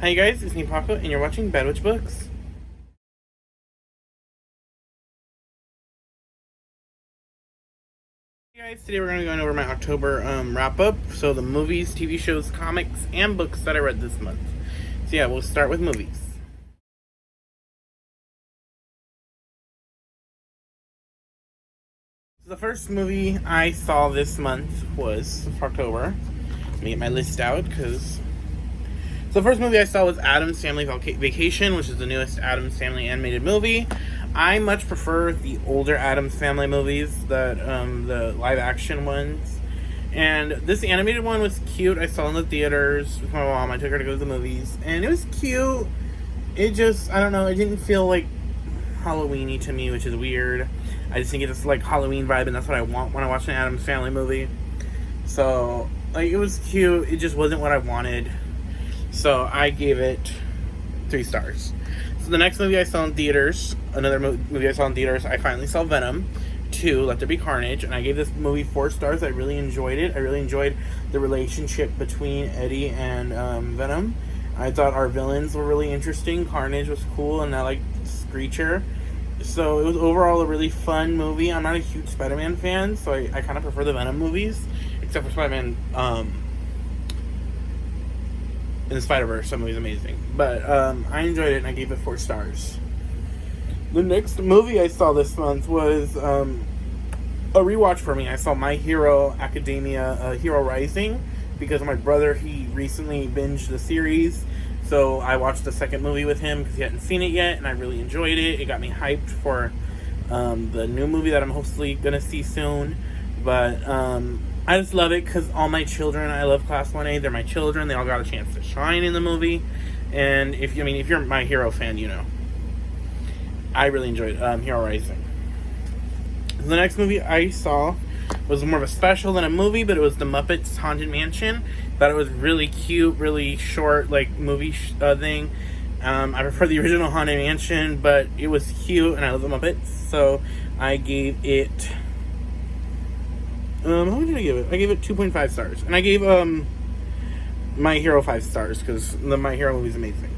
Hi guys, it's me Paco, and you're watching Bad Witch Books. Hey guys, today we're going to be going over my October wrap-up, so the movies, TV shows, comics, and books that I read this month. So yeah, we'll start with movies. So the first movie I saw this month was for October. Let me get my list out, because... So the first movie I saw was Addams Family Vacation, which is the newest Addams Family animated movie. I much prefer the older Addams Family movies, the live-action ones. And this animated one was cute. I saw it in the theaters with my mom. I took her to go to the movies. And it was cute. It just, I don't know, it didn't feel like Halloween-y to me, which is weird. I just think it's like Halloween vibe, and that's what I want when I watch an Addams Family movie. So, like, it was cute. It just wasn't what I wanted. So I gave it 3 stars. So the next movie I saw in theaters, another movie I saw in theaters, I finally saw Venom 2, Let There Be Carnage, and I gave this movie 4 stars. I really enjoyed it. I really enjoyed the relationship between Eddie and Venom. I thought our villains were really interesting. Carnage was cool, and I liked Screecher. So it was overall a really fun movie. I'm not a huge Spider-Man fan, so I kind of prefer the Venom movies, except for Spider-Man in the Spider-Verse. That movie's amazing. But I enjoyed it, and I gave it 4 stars. The next movie I saw this month was a rewatch for me. I saw My Hero Academia Hero Rising because my brother, he recently binged the series. So I watched the second movie with him because he hadn't seen it yet, and I really enjoyed it. It got me hyped for the new movie that I'm hopefully going to see soon. But I just love it because all my children, I love Class 1A, they're my children. They all got a chance to shine in the movie. And if you're My Hero fan, you know. I really enjoyed Hero Rising. The next movie I saw was more of a special than a movie, but it was The Muppets Haunted Mansion. Thought it was really cute, really short, like, movie thing. I prefer the original Haunted Mansion, but it was cute, and I love the Muppets. So I gave it... how much did I give it? I gave it 2.5 stars. And I gave My Hero 5 stars, because the My Hero movie is amazing.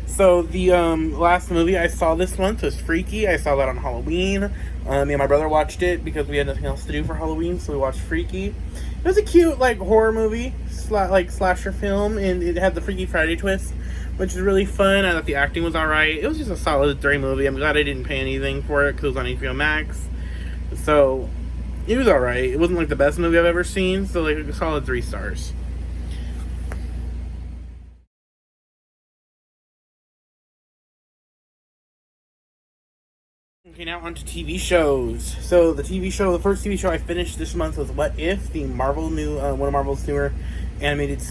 So the last movie I saw this month was Freaky. I saw that on Halloween. Me and my brother watched it because we had nothing else to do for Halloween, so we watched Freaky. It was a cute, like, horror movie, slasher film, and it had the Freaky Friday twist, which is really fun. I thought the acting was alright. It was just a solid 3 movie. I'm glad I didn't pay anything for it because it was on HBO Max. So it was alright. It wasn't like the best movie I've ever seen, so like a solid 3 stars. Okay, now on to TV shows. So the first TV show I finished this month was What If, the Marvel one of Marvel's newer animated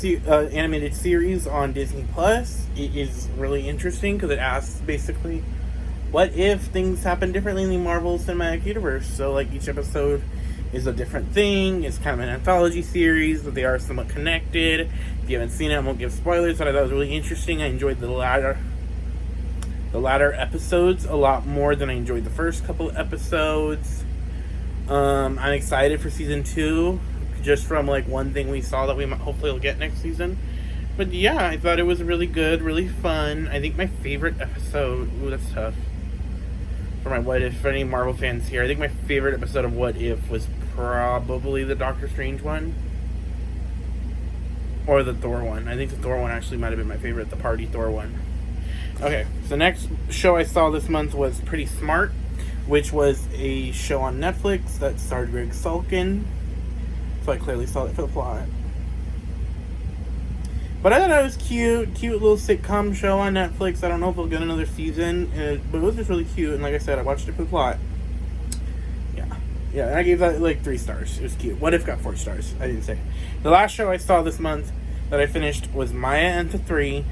series on Disney Plus. It is really interesting because it asks basically, what if things happen differently in the Marvel Cinematic Universe? So like each episode is a different thing. It's kind of an anthology series, but they are somewhat connected. If you haven't seen it, I won't give spoilers, but I thought it was really interesting. I enjoyed the latter episodes a lot more than I enjoyed the first couple episodes. I'm excited for season 2, just from like one thing we saw that we might hopefully will get next season. But yeah, I thought it was really good, really fun. I think my favorite episode, that's tough for my What If, for any Marvel fans here, I think my favorite episode of What If was probably the Doctor Strange one. Or the Thor one. I think the Thor one actually might have been my favorite, the Party Thor one. Okay, so the next show I saw this month was Pretty Smart, which was a show on Netflix that starred Greg Sulkin. So I clearly saw it for the plot. But I thought it was cute little sitcom show on Netflix. I don't know if we'll get another season, but it was just really cute. And like I said, I watched it for the plot. Yeah, and I gave that like 3 stars. It was cute. What If got 4 stars. I didn't say. The last show I saw this month that I finished was Maya and the 3.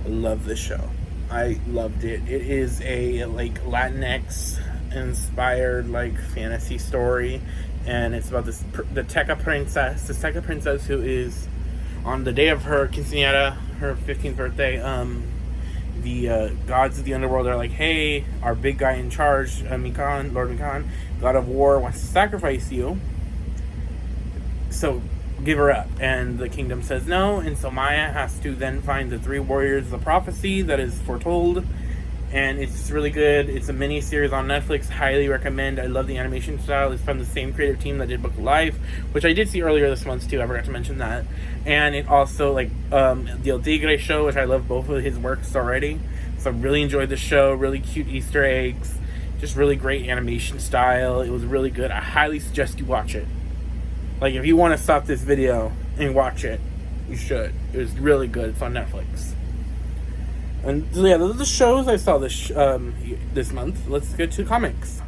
I love this show. I loved it. It is a like Latinx inspired like fantasy story, and it's about the Teca princess who is on the day of her quinceañera, her 15th birthday. The gods of the underworld are like, hey, our big guy in charge, Lord Mikan, god of war, wants to sacrifice you. So give her up, and the kingdom says no, and so Maya has to then find the 3 warriors of the prophecy that is foretold. And it's really good. It's a mini series on Netflix. Highly recommend. I love the animation style. It's from the same creative team that did Book of Life, which I did see earlier this month too. I forgot to mention that. And it also, like, the El Tigre show, which I love both of his works already. So I really enjoyed the show. Really cute Easter eggs. Just really great animation style. It was really good. I highly suggest you watch it. Like, if you want to stop this video and watch it, you should. It was really good. It's on Netflix. And so yeah, those are the shows I saw this month. Let's get to comics.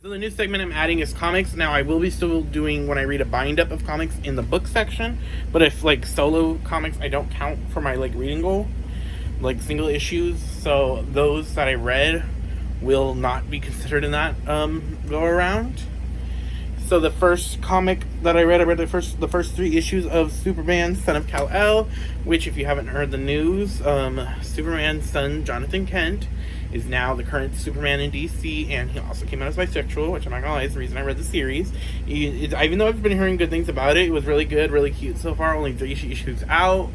So the new segment I'm adding is comics. Now I will be still doing when I read a bind up of comics in the book section, but if like solo comics I don't count for my like reading goal, like single issues. So those that I read will not be considered in that go around. So the first comic that I read the first 3 issues of Superman, Son of Kal-El, which, if you haven't heard the news, Superman's son, Jonathan Kent, is now the current Superman in DC, and he also came out as bisexual, which I'm not gonna lie is the reason I read the series. Even though I've been hearing good things about it, it was really good, really cute so far. Only 3 issues out.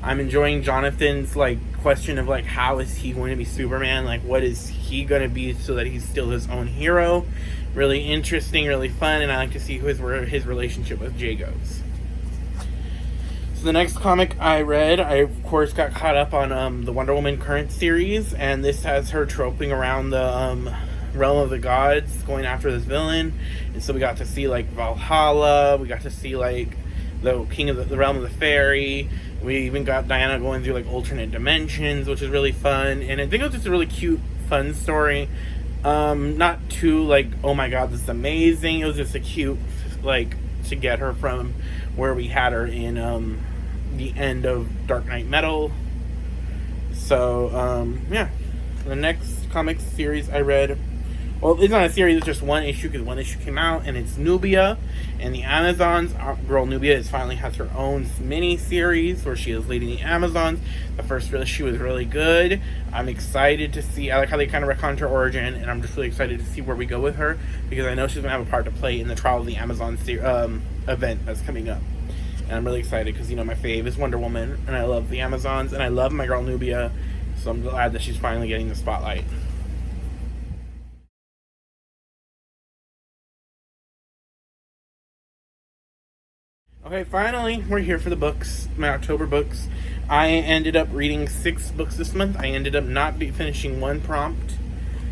I'm enjoying Jonathan's like question of like how is he going to be Superman? Like what is he going to be so that he's still his own hero? Really interesting, really fun, and I like to see who his relationship with Jay goes. So the next comic I read, I of course got caught up on the Wonder Woman current series, and this has her troping around the realm of the gods, going after this villain. And so we got to see like Valhalla, we got to see like the king of the realm of the fairy. We even got Diana going through like alternate dimensions, which is really fun. And I think it was just a really cute, fun story. Not too like, oh my god, this is amazing. It was just a cute, like, to get her from where we had her in the end of Dark Knight Metal. So yeah, the next comic series I read, well, it's not a series, it's just 1 issue because 1 issue came out, and it's Nubia and the Amazons. Our girl Nubia finally has her own mini series where she is leading the Amazons. The first issue was really good. I'm excited to see, I like how they kind of recount her origin, and I'm just really excited to see where we go with her because I know she's going to have a part to play in the Trial of the Amazon event that's coming up. And I'm really excited because, you know, my fave is Wonder Woman, and I love the Amazons, and I love my girl Nubia, so I'm glad that she's finally getting the spotlight. Okay, finally, we're here for the books, my October books. I ended up reading 6 books this month. I ended up not finishing 1 prompt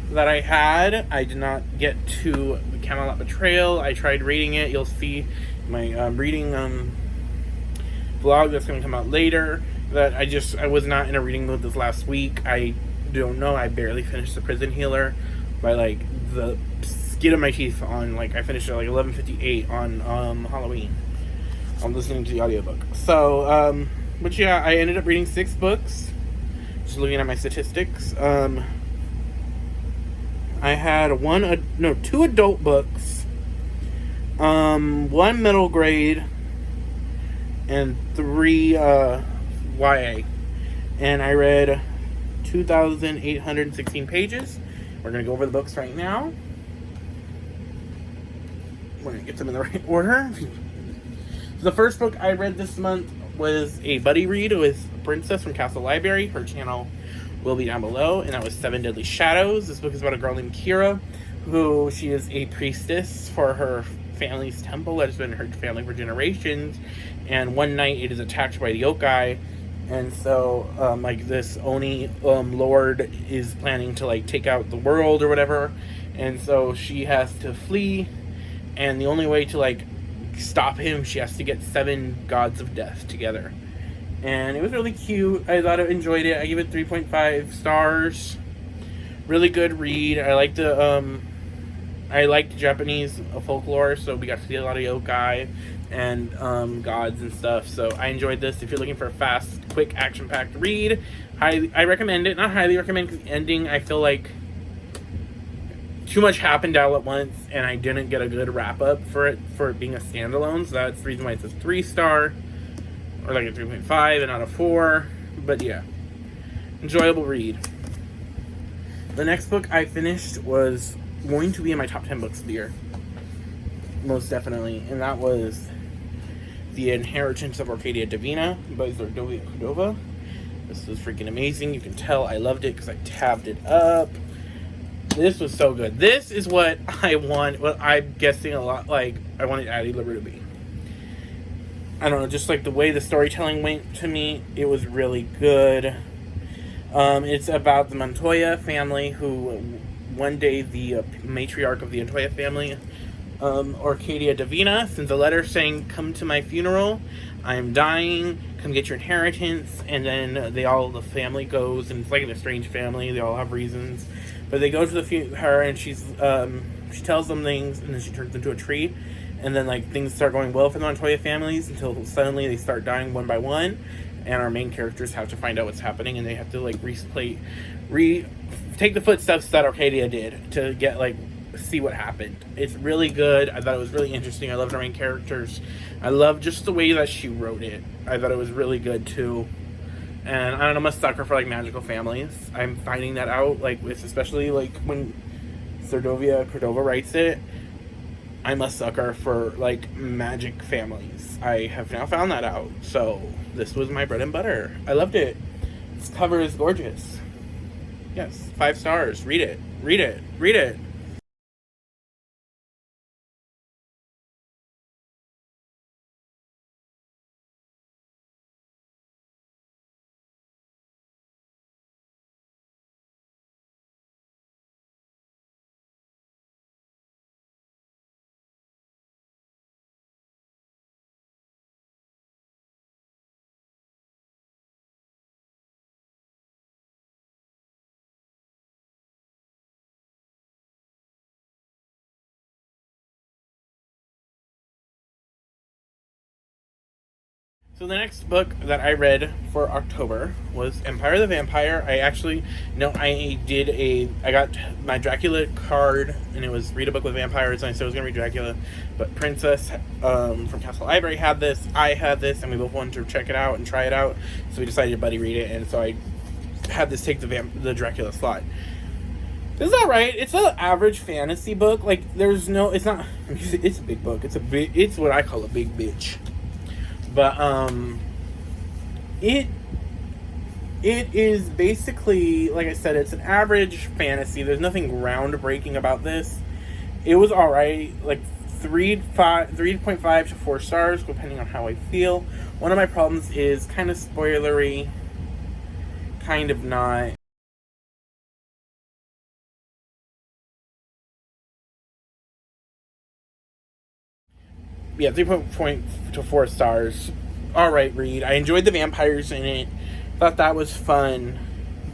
that I had. I did not get to the Camelot Betrayal. I tried reading it. You'll see my reading vlog that's going to come out later. That I was not in a reading mood this last week. I don't know. I barely finished The Prison Healer by like the skin of my teeth on like I finished it at like 11:58 on Halloween. I'm listening to the audiobook. So, but yeah, I ended up reading 6 books. Just looking at my statistics. I had 2 adult books, 1 middle grade, and 3 YA. And I read 2,816 pages. We're going to go over the books right now. We're going to get them in the right order. The first book I read this month was a buddy read with Princess from Castle Library. Her channel will be down below, and that was 7 Deadly Shadows. This book is about a girl named Kira, who she is a priestess for her family's temple that has been her family for generations, and one night it is attacked by the yokai, and so like this Oni lord is planning to like take out the world or whatever, and so she has to flee, and the only way to like stop him, she has to get 7 gods of death together. And it was really cute. I thought I enjoyed it. I give it 3.5 stars. Really good read. I liked Japanese folklore, so we got to see a lot of yokai and gods and stuff. So I enjoyed this. If you're looking for a fast, quick, action-packed read, I recommend it. Not highly recommend because the ending, I feel like too much happened all at once, and I didn't get a good wrap-up for it being a standalone, so that's the reason why it says 3-star, or like a 3.5 and not a 4, but yeah, enjoyable read. The next book I finished was going to be in my top 10 books of the year. Most definitely. And that was The Inheritance of Arcadia Divina by Zordovia Cordova. This was freaking amazing. You can tell I loved it because I tabbed it up. This was so good. This is what I want. What I'm guessing a lot like I wanted Addie LaRue to be. I don't know, just like the way the storytelling went to me, it was really good. It's about the Montoya family, who one day the matriarch of the Montoya family, Arcadia Divina, sends a letter saying, "Come to my funeral. I am dying. Come get your inheritance." And then the family goes, and it's like a strange family. They all have reasons, but they go to her, and she tells them things, and then she turns into a tree. And then, like, things start going well for the Montoya families until suddenly they start dying one by one. And our main characters have to find out what's happening. And they have to, like, take the footsteps that Arcadia did to get, like, see what happened. It's really good. I thought it was really interesting. I loved our main characters. I love just the way that she wrote it. I thought it was really good, too. And I don't know, I'm a sucker for, like, magical families. I'm finding that out, like, especially, like, when Zordovia Cordova writes it. I'm a sucker for, like, magic families. I have now found that out. So, this was my bread and butter. I loved it. This cover is gorgeous. Yes, 5 stars. Read it. Read it. Read it. So the next book that I read for October was Empire the Vampire. I got my Dracula card, and it was read a book with vampires, and I said I was going to read Dracula, but Princess from Castle Library had this, I had this, and we both wanted to check it out and try it out, so we decided to buddy read it, and so I had this take the Dracula slot. This is alright. It's an average fantasy book. Like, it's not, it's a big book. It's what I call a big bitch. But, it is basically, like I said, it's an average fantasy. There's nothing groundbreaking about this. It was alright, like 3.5 to 4 stars, depending on how I feel. One of my problems is kind of spoilery, kind of not. Yeah, 3.4 to 4 stars. Alright read. I enjoyed the vampires in it. Thought that was fun.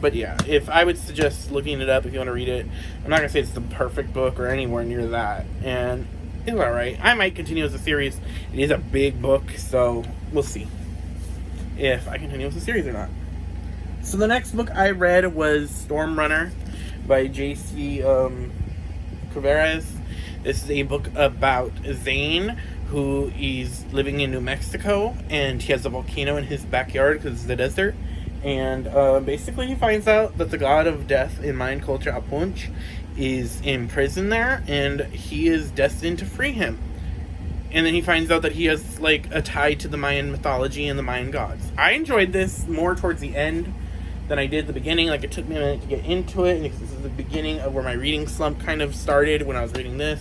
But yeah, if I would suggest looking it up if you want to read it. I'm not going to say it's the perfect book or anywhere near that. And it's alright. I might continue as a series. It is a big book, so we'll see if I continue with the series or not. So the next book I read was Stormrunner by Jc Cavares. This is a book about Zane, who is living in New Mexico, and he has a volcano in his backyard because it's the desert. And basically he finds out that the god of death in Mayan culture, Apunch, is in prison there, and he is destined to free him. And then he finds out that he has, like, a tie to the Mayan mythology and the Mayan gods. I enjoyed this more towards the end than I did the beginning. Like, it took me a minute to get into it, and this is the beginning of where my reading slump kind of started when I was reading this.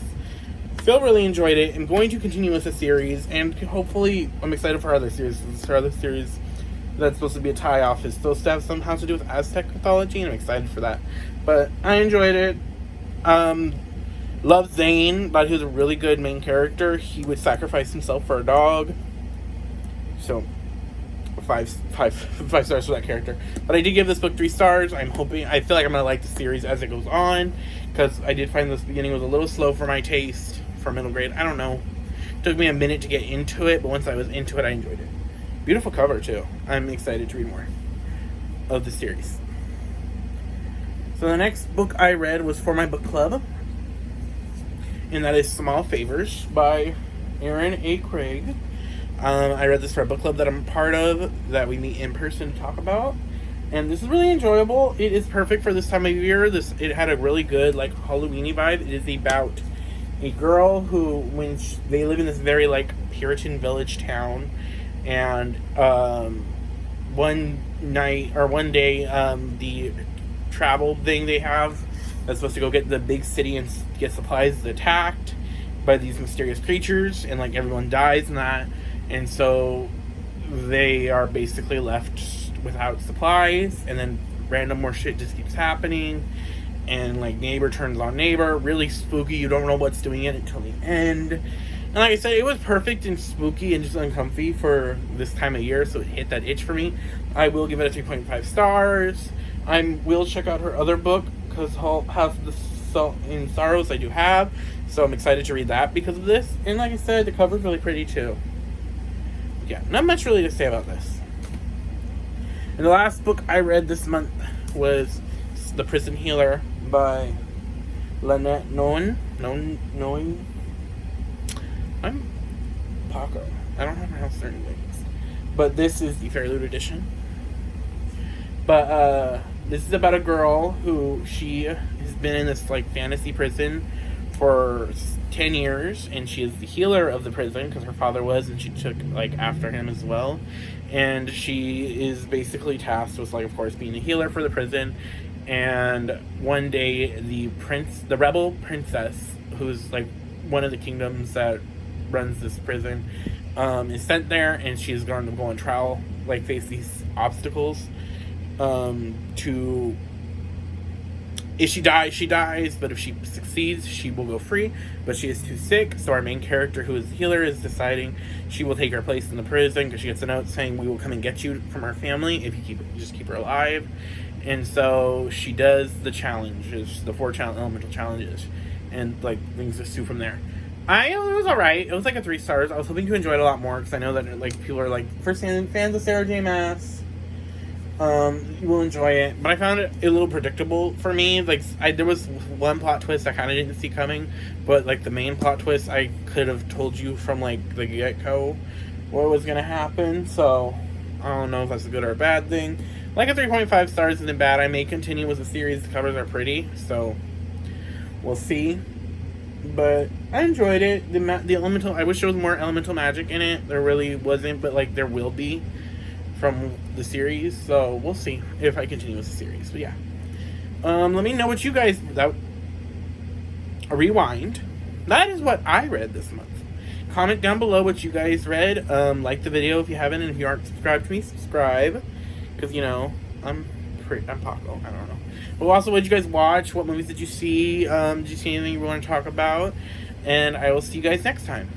Phil really enjoyed it. I'm going to continue with the series, and hopefully I'm excited for other series. For other series that's supposed to be a tie-off is supposed to have somehow to do with Aztec mythology, and I'm excited for that. But I enjoyed it. Loved Zane. Thought he was a really good main character. He would sacrifice himself for a dog. So, 5 stars for that character. But I did give this book 3 stars. I feel like I'm going to like the series as it goes on, because I did find this beginning was a little slow for my taste for middle grade. I don't know. It took me a minute to get into it, but once I was into it, I enjoyed it. Beautiful cover, too. I'm excited to read more of the series. So the next book I read was for my book club, and that is Small Favors by Aaron A. Craig. I read this for a book club that I'm a part of, that we meet in person to talk about. And this is really enjoyable. It is perfect for this time of year. It had a really good, like, Halloween-y vibe. It is about a girl who, they live in this very, like, Puritan village town, and one day, the travel thing they have that's supposed to go get the big city and get supplies is attacked by these mysterious creatures, and, like, everyone dies in that, and so they are basically left without supplies, and then random more shit just keeps happening, and, like, neighbor turns on neighbor. Really spooky. You don't know what's doing it until the end. And like I said, it was perfect and spooky and just uncomfy for this time of year, so it hit that itch for me. I will give it a 3.5 stars. I will check out her other book, because House of the Salt and Sorrows I do have, so I'm excited to read that because of this. And like I said, the cover's really pretty too. Yeah, not much really to say about this. And the last book I read this month was The Prison Healer by Lynette Noen. I'm Paco. I don't have her house certain things. But this is the Fairloot edition. But this is about a girl who she has been in this, like, fantasy prison for 10 years, and she is the healer of the prison because her father was, and she took, like, after him as well. And she is basically tasked with, like, of course, being a healer for the prison. And one day, the rebel princess, who's, like, one of the kingdoms that runs this prison, is sent there, and she's going to go on trial, like, face these obstacles. If she dies, she dies, but if she succeeds, she will go free. But she is too sick, so our main character, who is the healer, is deciding she will take her place in the prison, because she gets a note saying, we will come and get you from our family if you just keep her alive. And so she does the challenges, the 4 elemental challenges, and, like, things ensue from there. It was alright. It was like a 3 stars. I was hoping to enjoy it a lot more, because I know that, like, people are, like, fans of Sarah J. Maas. You will enjoy it, but I found it a little predictable for me. Like, there was one plot twist I kind of didn't see coming, but, like, the main plot twist, I could have told you from, like, the get-go what was gonna happen, so I don't know if that's a good or a bad thing. Like, a 3.5 stars isn't bad. I may continue with the series. The covers are pretty, so we'll see. But I enjoyed it. The elemental, I wish there was more elemental magic in it. There really wasn't, but, like, there will be from the series, so we'll see if I continue with the series. But yeah, let me know what you guys, rewind, that is what I read this month. Comment down below what you guys read. Like the video if you haven't, and if you aren't subscribed to me, subscribe, because, you know, I'm Paco, I don't know. But also, what did you guys watch? What movies did you see? Did you see anything you want to talk about? And I will see you guys next time.